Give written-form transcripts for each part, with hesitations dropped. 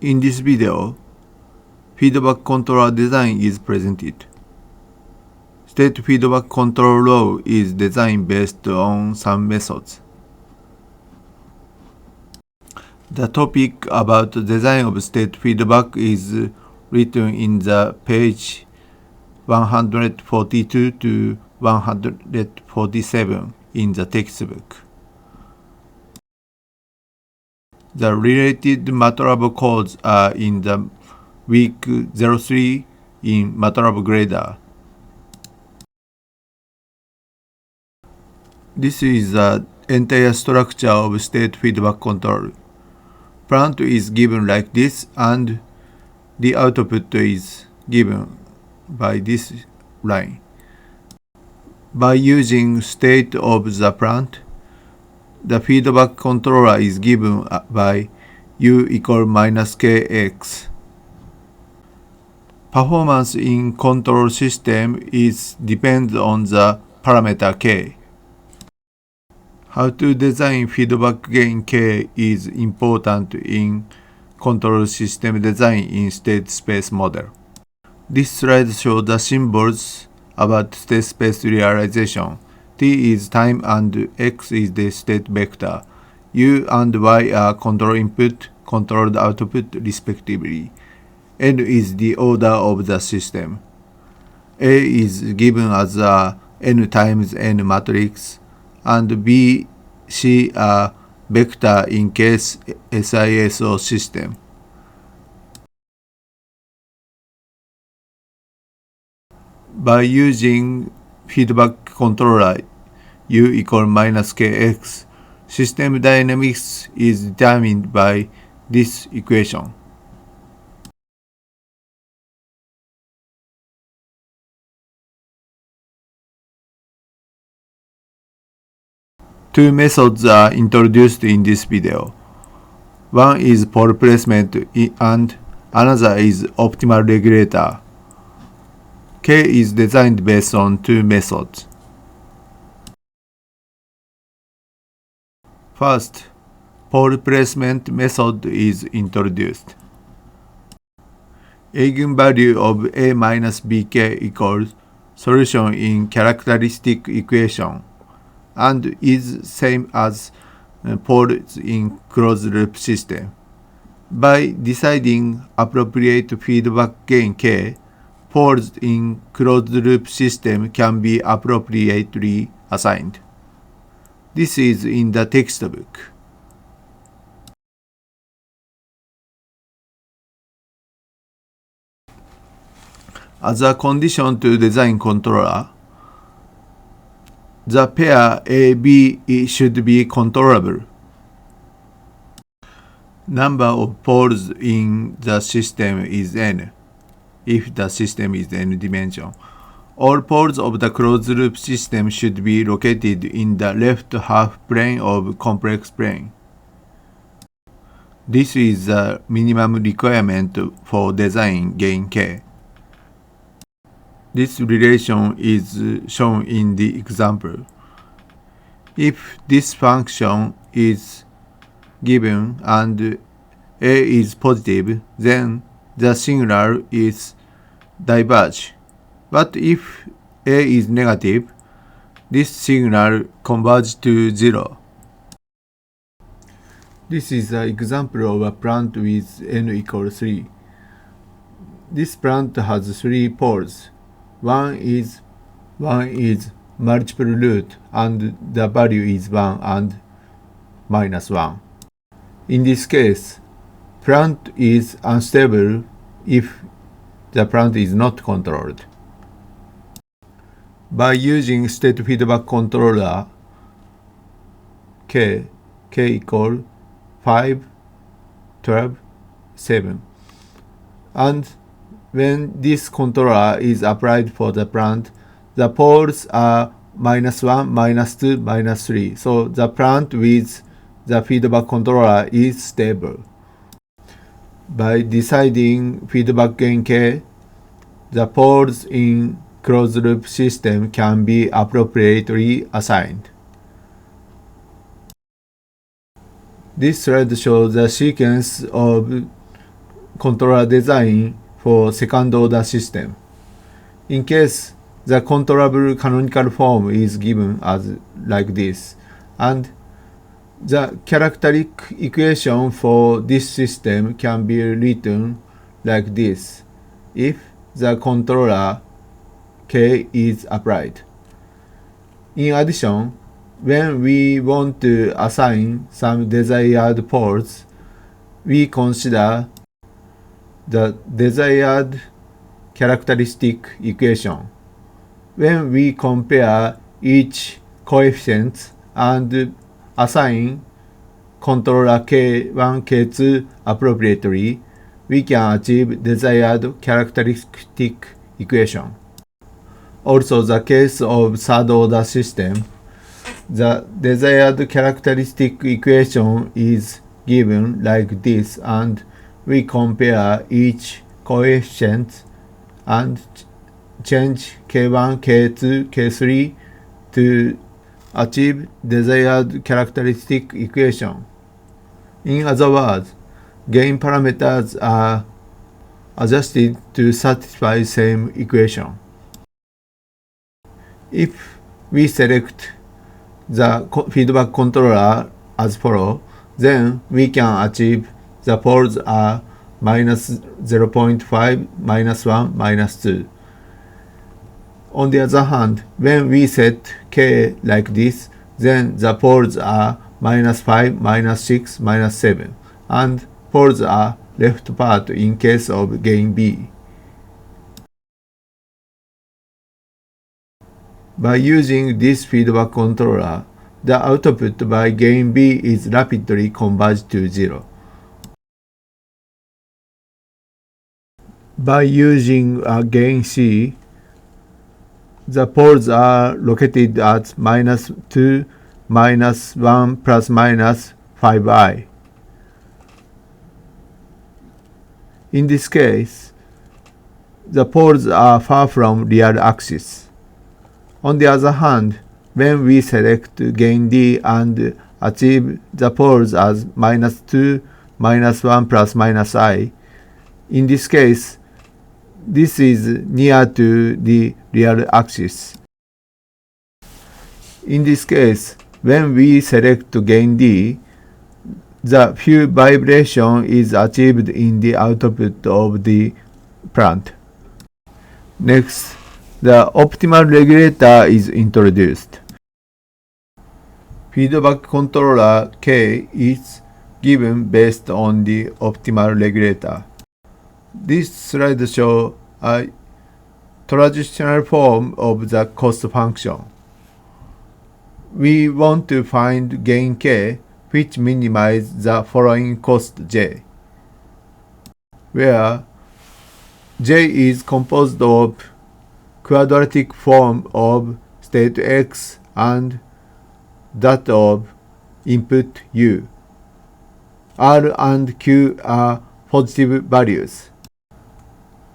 In this video, feedback controller design is presented. State feedback control law is designed based on some methods. The topic about design of state feedback is written in the page 142 to 147 in the textbook. The related MATLAB codes are in the week 03 in MATLAB Grader. This is the entire structure of state feedback control. Plant is given like this and the output is given by this line. By using state of the plant, the feedback controller is given by U equal minus Kx. Performance in control system is depends on the parameter K. How to design feedback gain K is important in control system design in state space model. This slide shows the symbols about state space realization. T is time and X is the state vector. U and Y are control input, controlled output respectively. N is the order of the system. A is given as a n times n matrix, and B, C are vector in case SISO system. By using feedback controller U equal minus Kx, system dynamics is determined by this equation. Two methods are introduced in this video. One is pole placement and another is optimal regulator. K is designed based on two methods. First, pole placement method is introduced. Eigenvalue of A minus Bk equals solution in characteristic equation and is same as poles in closed loop system. By deciding appropriate feedback gain K, poles in closed loop system can be appropriately assigned. This is in the textbook. As a condition to design controller, the pair AB should be controllable. Number of poles in the system is n, if the system is n dimension. All poles of the closed loop system should be located in the left half plane of complex plane. This is the minimum requirement for design gain K. This relation is shown in the example. If this function is given and A is positive, then the signal is diverge. But if A is negative, this signal converges to 0. This is an example of a plant with n equals 3. This plant has 3 poles. One is multiple root and the value is 1 and minus 1. In this case, plant is unstable if the plant is not controlled. By using state feedback controller K equal 5, 12, 7, and when this controller is applied for the plant, the poles are minus 1, minus 2, minus 3. So the plant with the feedback controller is stable. By deciding feedback gain K, the poles in closed loop system can be appropriately assigned. This slide shows the sequence of controller design for second order system. In case the controllable canonical form is given as like this, and the characteristic equation for this system can be written like this if the controller K is applied. In addition, when we want to assign some desired poles, we consider the desired characteristic equation. When we compare each coefficient and assign controller K1, K2 appropriately, we can achieve desired characteristic equation. Also, the case of third order system, the desired characteristic equation is given like this, and we compare each coefficient and change K1, K2, K3 to achieve desired characteristic equation. In other words, gain parameters are adjusted to satisfy same equation. If we select the feedback controller as follows, then we can achieve the poles are minus 0.5, minus 1, minus 2. On the other hand, when we set K like this, then the poles are minus 5, minus 6, minus 7, and poles are left part in case of gain B. By using this feedback controller, the output by gain B is rapidly converged to 0. By using gain C, the poles are located at minus 2, minus 1, plus minus 5i. In this case, the poles are far from real axis. On the other hand, when we select gain D and achieve the poles as minus 2, minus 1 plus minus I, in this case, this is near to the real axis. In this case, when we select gain D, the few vibration is achieved in the output of the plant. Next, the optimal regulator is introduced. Feedback controller K is given based on the optimal regulator. This slide shows a traditional form of the cost function. We want to find gain K, which minimizes the following cost J, where J is composed of quadratic form of state X and that of input U. R and Q are positive values.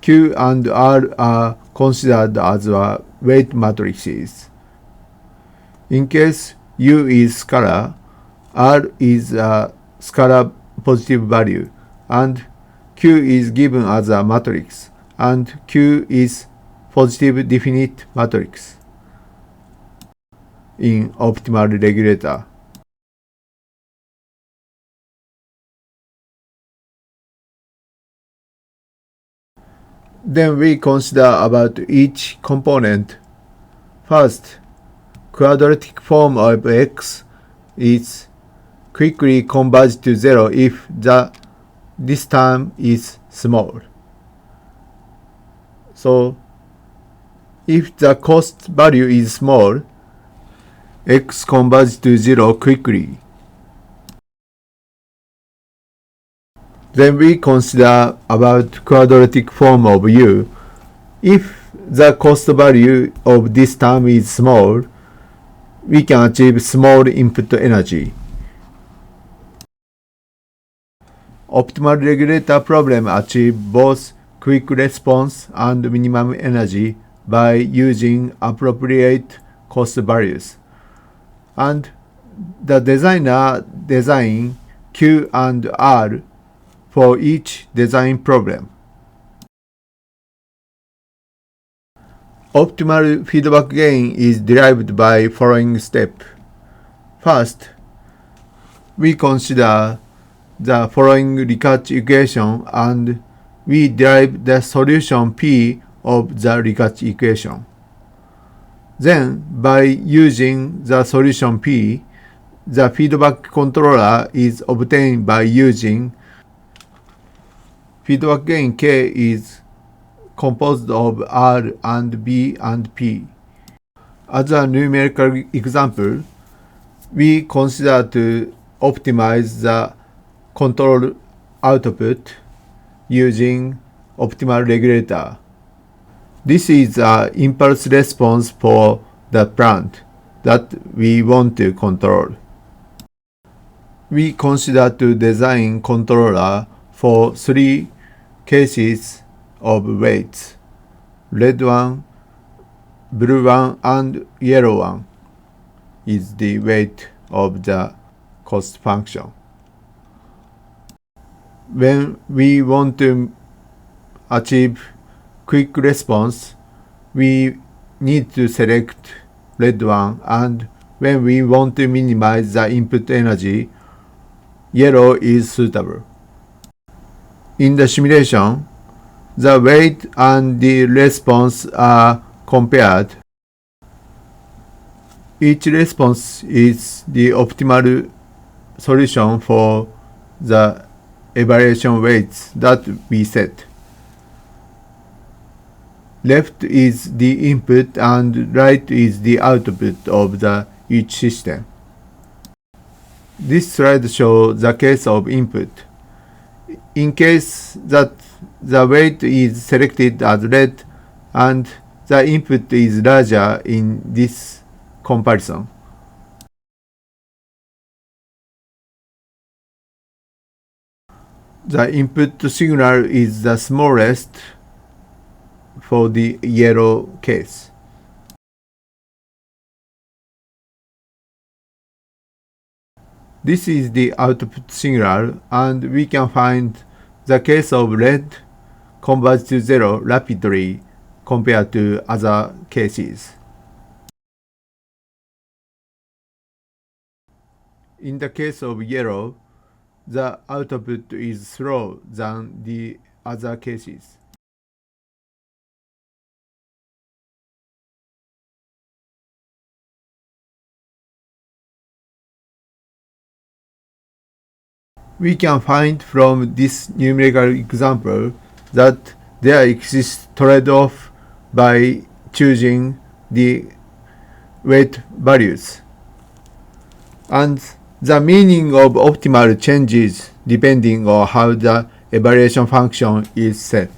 Q and R are considered as weight matrices. In case U is scalar, R is a scalar positive value, and Q is given as a matrix, and Q is positive definite matrix in optimal regulator. Then we consider about each component. First, quadratic form of X is quickly converged to 0 if this term is small. So, if the cost value is small, X converges to 0 quickly. Then we consider about quadratic form of U. If the cost value of this term is small, we can achieve small input energy. Optimal regulator problem achieve both quick response and minimum energy by using appropriate cost values. And the designer design Q and R for each design problem. Optimal feedback gain is derived by following step. First, we consider the following Riccati equation and we derive the solution P of the Riccati equation. Then, by using the solution P, the feedback controller is obtained by using feedback gain K is composed of R and B and P. As a numerical example, we consider to optimize the control output using optimal regulator. This is an impulse response for the plant that we want to control. We consider to design controller for 3 cases of weights: red one, blue one, and yellow one is the weight of the cost function. When we want to achieve quick response, we need to select red one, and when we want to minimize the input energy, yellow is suitable. In the simulation, the weight and the response are compared. Each response is the optimal solution for the evaluation weights that we set. Left is the input and right is the output of each system. This slide shows the case of input. In case that the weight is selected as red and the input is larger in this comparison. The input signal is the smallest for the yellow case. This is the output signal, and we can find the case of red converges to 0 rapidly compared to other cases. In the case of yellow, the output is slower than the other cases. We can find from this numerical example that there exists trade-off by choosing the weight values. And the meaning of optimal changes depending on how the evaluation function is set.